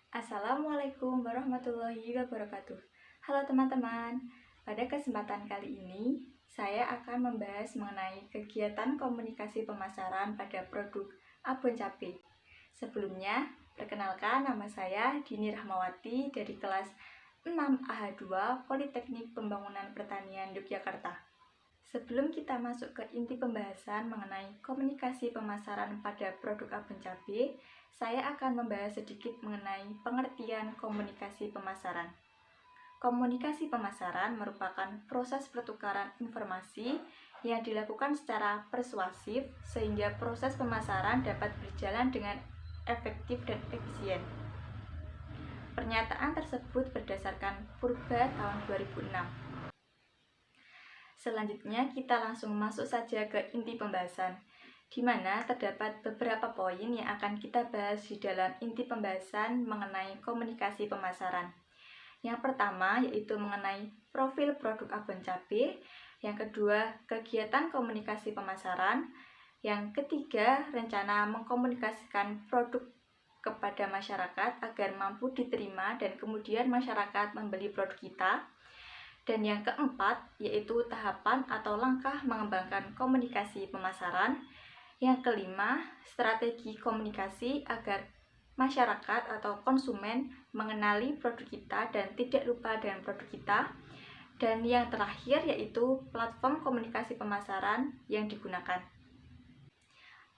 Assalamualaikum warahmatullahi wabarakatuh. Halo teman-teman, pada kesempatan kali ini saya akan membahas mengenai kegiatan komunikasi pemasaran pada produk Abon Cabe. Sebelumnya, perkenalkan nama saya Dini Rahmawati dari kelas 6AH2 Politeknik Pembangunan Pertanian Yogyakarta. Sebelum kita masuk ke inti pembahasan mengenai komunikasi pemasaran pada produk Abon Cabe, saya akan membahas sedikit mengenai pengertian komunikasi pemasaran. Komunikasi pemasaran merupakan proses pertukaran informasi yang dilakukan secara persuasif sehingga proses pemasaran dapat berjalan dengan efektif dan efisien. Pernyataan tersebut berdasarkan Purba tahun 2006. Selanjutnya kita langsung masuk saja ke inti pembahasan, di mana terdapat beberapa poin yang akan kita bahas di dalam inti pembahasan mengenai komunikasi pemasaran. Yang pertama yaitu mengenai profil produk Abon Cabe, yang kedua kegiatan komunikasi pemasaran, yang ketiga rencana mengkomunikasikan produk kepada masyarakat agar mampu diterima dan kemudian masyarakat membeli produk kita. Dan yang keempat, yaitu tahapan atau langkah mengembangkan komunikasi pemasaran. Yang kelima, strategi komunikasi agar masyarakat atau konsumen mengenali produk kita dan tidak lupa dengan produk kita. Dan yang terakhir, yaitu platform komunikasi pemasaran yang digunakan.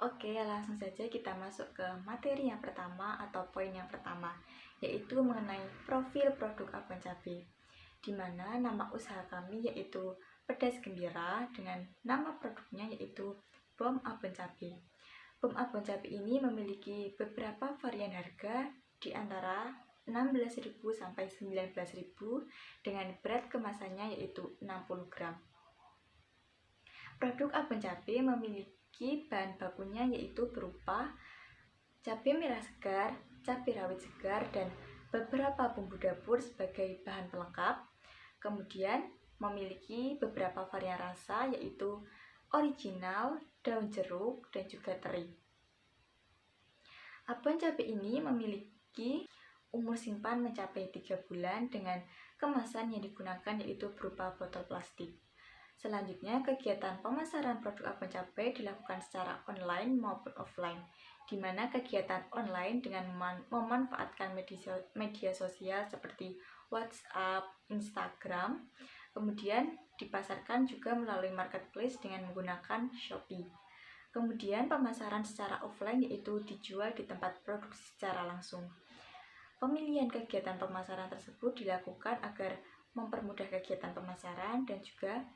Oke, langsung saja kita masuk ke materi yang pertama atau poin yang pertama, yaitu mengenai profil produk Abon Cabe, di mana nama usaha kami yaitu Pedas Gembira dengan nama produknya yaitu Bom Abon Cabe. Bom Abon Cabe ini memiliki beberapa varian harga di antara 16.000 sampai 19.000 dengan berat kemasannya yaitu 60 gram. Produk Abon Cabe memiliki bahan bakunya yaitu berupa cabai merah segar, cabai rawit segar, dan beberapa bumbu dapur sebagai bahan pelengkap. Kemudian memiliki beberapa varian rasa yaitu original, daun jeruk, dan juga teri. Abon Cabe ini memiliki umur simpan mencapai 3 bulan dengan kemasan yang digunakan yaitu berupa botol plastik. Selanjutnya, kegiatan pemasaran produk Abon Cabe dilakukan secara online maupun offline, di mana kegiatan online dengan memanfaatkan media sosial seperti WhatsApp, Instagram, kemudian dipasarkan juga melalui marketplace dengan menggunakan Shopee. Kemudian pemasaran secara offline yaitu dijual di tempat produksi secara langsung. Pemilihan kegiatan pemasaran tersebut dilakukan agar mempermudah kegiatan pemasaran dan juga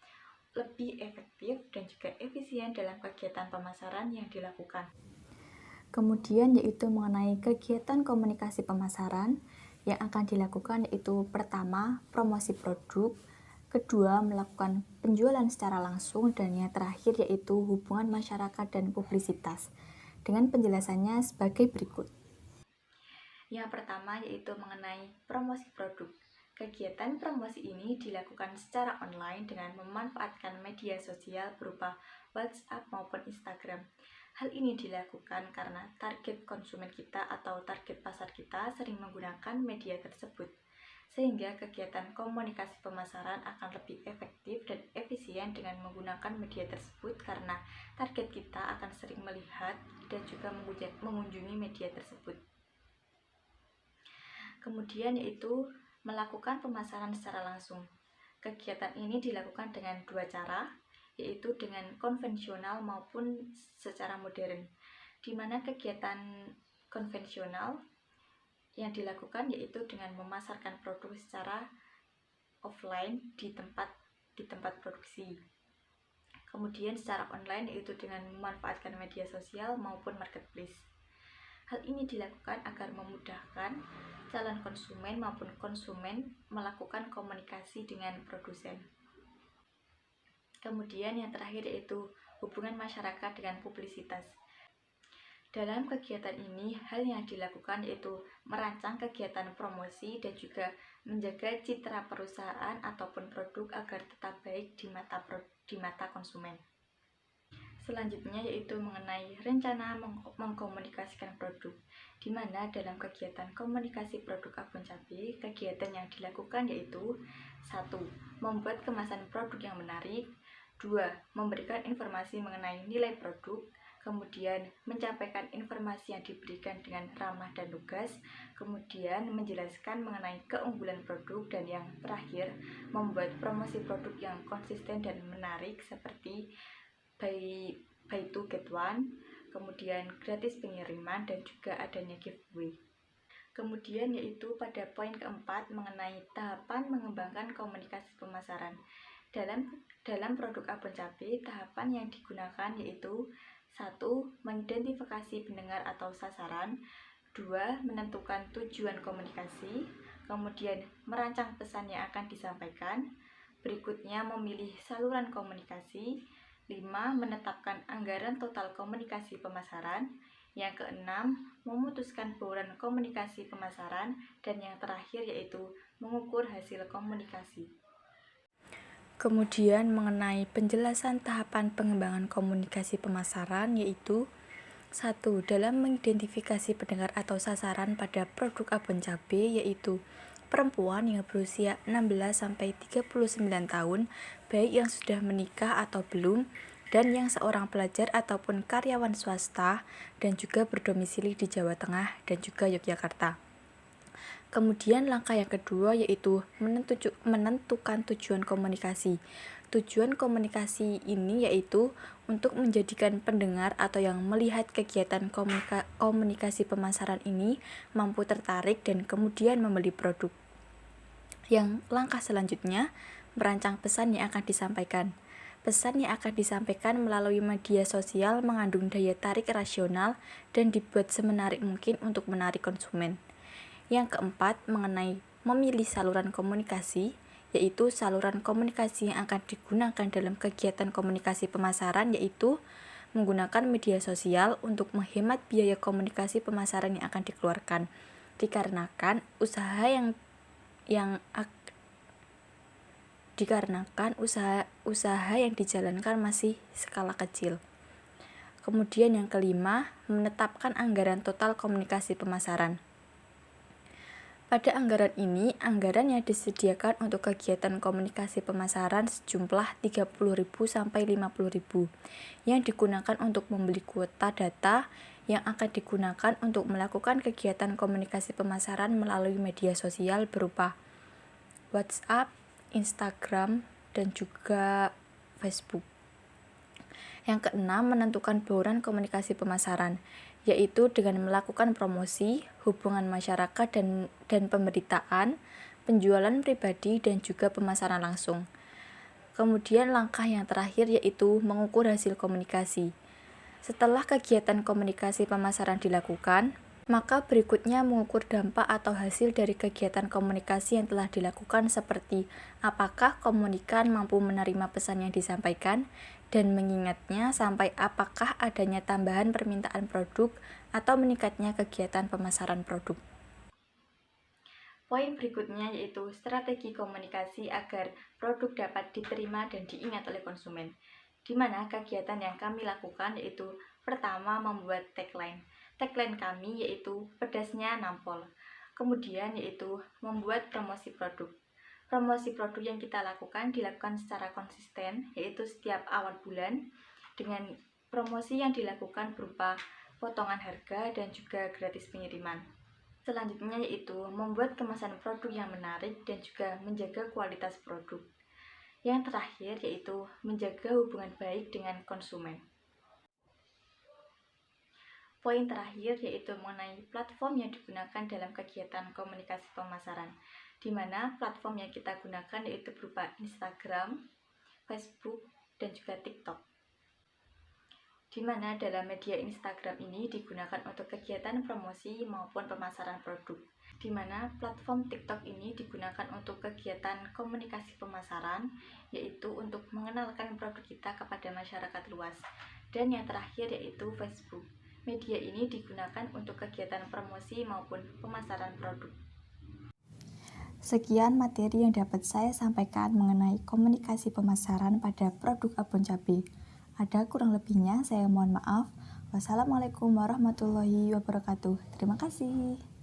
lebih efektif dan juga efisien dalam kegiatan pemasaran yang dilakukan. Kemudian yaitu mengenai kegiatan komunikasi pemasaran yang akan dilakukan yaitu pertama, promosi produk, kedua, melakukan penjualan secara langsung, dan yang terakhir yaitu hubungan masyarakat dan publisitas. Dengan penjelasannya sebagai berikut. Yang pertama yaitu mengenai promosi produk. Kegiatan promosi ini dilakukan secara online dengan memanfaatkan media sosial berupa WhatsApp maupun Instagram. Hal ini dilakukan karena target konsumen kita atau target pasar kita sering menggunakan media tersebut, sehingga kegiatan komunikasi pemasaran akan lebih efektif dan efisien dengan menggunakan media tersebut karena target kita akan sering melihat dan juga mengunjungi media tersebut. Kemudian yaitu melakukan pemasaran secara langsung. Kegiatan ini dilakukan dengan dua cara, yaitu dengan konvensional maupun secara modern, di mana kegiatan konvensional yang dilakukan yaitu dengan memasarkan produk secara offline di tempat produksi. Kemudian secara online yaitu dengan memanfaatkan media sosial maupun marketplace. Hal ini dilakukan agar memudahkan calon konsumen maupun konsumen melakukan komunikasi dengan produsen. Kemudian yang terakhir yaitu hubungan masyarakat dengan publisitas. Dalam kegiatan ini, hal yang dilakukan yaitu merancang kegiatan promosi dan juga menjaga citra perusahaan ataupun produk agar tetap baik di mata konsumen. Selanjutnya yaitu mengenai rencana mengkomunikasikan produk, di mana dalam kegiatan komunikasi produk Abon Cabe, kegiatan yang dilakukan yaitu 1. Membuat kemasan produk yang menarik. 2. Memberikan informasi mengenai nilai produk. Kemudian menyampaikan informasi yang diberikan dengan ramah dan lugas. Kemudian menjelaskan mengenai keunggulan produk. Dan yang terakhir, membuat promosi produk yang konsisten dan menarik seperti buy 2 get 1, kemudian gratis pengiriman, dan juga adanya giveaway. Kemudian yaitu pada poin keempat mengenai tahapan mengembangkan komunikasi pemasaran. Dalam produk Abon Cabe, tahapan yang digunakan yaitu 1. Mengidentifikasi pendengar atau sasaran. 2. Menentukan tujuan komunikasi. Kemudian merancang pesan yang akan disampaikan. Berikutnya memilih saluran komunikasi. 5. Menetapkan anggaran total komunikasi pemasaran. Yang keenam, memutuskan bauran komunikasi pemasaran. Dan yang terakhir yaitu mengukur hasil komunikasi. Kemudian mengenai penjelasan tahapan pengembangan komunikasi pemasaran yaitu 1. Dalam mengidentifikasi pendengar atau sasaran pada produk Abon Cabe yaitu perempuan yang berusia 16-39 tahun, baik yang sudah menikah atau belum, dan yang seorang pelajar ataupun karyawan swasta, dan juga berdomisili di Jawa Tengah dan juga Yogyakarta. Kemudian langkah yang kedua yaitu menentukan tujuan komunikasi. Tujuan komunikasi ini yaitu untuk menjadikan pendengar atau yang melihat kegiatan komunikasi pemasaran ini mampu tertarik dan kemudian membeli produk. Yang langkah selanjutnya, merancang pesan yang akan disampaikan. Pesan yang akan disampaikan melalui media sosial mengandung daya tarik rasional dan dibuat semenarik mungkin untuk menarik konsumen. Yang keempat, mengenai memilih saluran komunikasi, yaitu saluran komunikasi yang akan digunakan dalam kegiatan komunikasi pemasaran yaitu menggunakan media sosial untuk menghemat biaya komunikasi pemasaran yang akan dikeluarkan, dikarenakan usaha yang dijalankan masih skala kecil. Kemudian yang kelima, menetapkan anggaran total komunikasi pemasaran. Pada anggaran ini, anggaran yang disediakan untuk kegiatan komunikasi pemasaran sejumlah 30.000 sampai 50.000 yang digunakan untuk membeli kuota data yang akan digunakan untuk melakukan kegiatan komunikasi pemasaran melalui media sosial berupa WhatsApp, Instagram, dan juga Facebook. Yang keenam, menentukan bauran komunikasi pemasaran, yaitu dengan melakukan promosi, hubungan masyarakat dan pemberitaan, penjualan pribadi, dan juga pemasaran langsung. Kemudian langkah yang terakhir yaitu mengukur hasil komunikasi. Setelah kegiatan komunikasi pemasaran dilakukan, maka berikutnya mengukur dampak atau hasil dari kegiatan komunikasi yang telah dilakukan seperti apakah komunikan mampu menerima pesan yang disampaikan dan mengingatnya sampai apakah adanya tambahan permintaan produk atau meningkatnya kegiatan pemasaran produk. Poin berikutnya yaitu strategi komunikasi agar produk dapat diterima dan diingat oleh konsumen, di mana kegiatan yang kami lakukan yaitu pertama membuat tagline. Tagline kami yaitu pedasnya nampol. Kemudian yaitu membuat promosi produk. Promosi produk yang kita lakukan dilakukan secara konsisten yaitu setiap awal bulan dengan promosi yang dilakukan berupa potongan harga dan juga gratis pengiriman. Selanjutnya yaitu membuat kemasan produk yang menarik dan juga menjaga kualitas produk. Yang terakhir yaitu menjaga hubungan baik dengan konsumen. Poin terakhir yaitu mengenai platform yang digunakan dalam kegiatan komunikasi pemasaran, di mana platform yang kita gunakan yaitu berupa Instagram, Facebook, dan juga TikTok. Di mana dalam media Instagram ini digunakan untuk kegiatan promosi maupun pemasaran produk. Di mana platform TikTok ini digunakan untuk kegiatan komunikasi pemasaran, yaitu untuk mengenalkan produk kita kepada masyarakat luas. Dan yang terakhir yaitu Facebook. Media ini digunakan untuk kegiatan promosi maupun pemasaran produk. Sekian materi yang dapat saya sampaikan mengenai komunikasi pemasaran pada produk Abon Cabe. Ada kurang lebihnya, saya mohon maaf. Wassalamualaikum warahmatullahi wabarakatuh. Terima kasih.